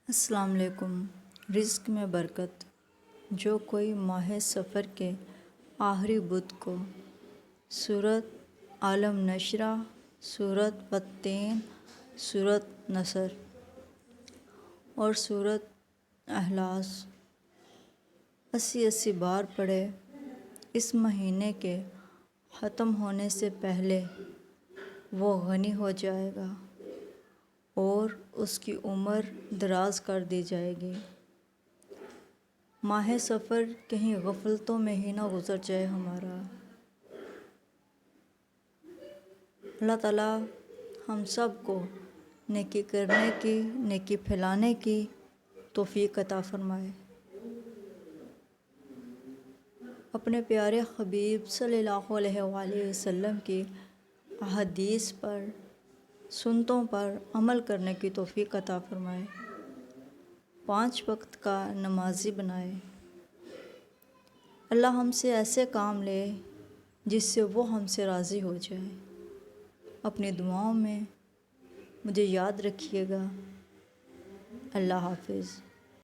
السلام علیکم۔ رزق میں برکت۔ جو کوئی ماہ سفر کے آخری بدھ کو سورۃ عالم نشرہ، سورۃ والتین، سورۃ نصر اور سورۃ اخلاص 80 بار پڑھے، اس مہینے کے ختم ہونے سے پہلے وہ غنی ہو جائے گا اور اس کی عمر دراز کر دی جائے گی۔ ماہ سفر کہیں غفلتوں میں ہی نہ گزر جائے ہمارا۔ اللہ تعالیٰ ہم سب کو نیکی کرنے کی، نیکی پھیلانے کی توفیق عطا فرمائے۔ اپنے پیارے حبیب صلی اللہ علیہ وآلہ وسلم کی احادیث پر، سنتوں پر عمل کرنے کی توفیق عطا فرمائے۔ 5 وقت کا نمازی بنائے۔ اللہ ہم سے ایسے کام لے جس سے وہ ہم سے راضی ہو جائے۔ اپنی دعاؤں میں مجھے یاد رکھیے گا۔ اللہ حافظ۔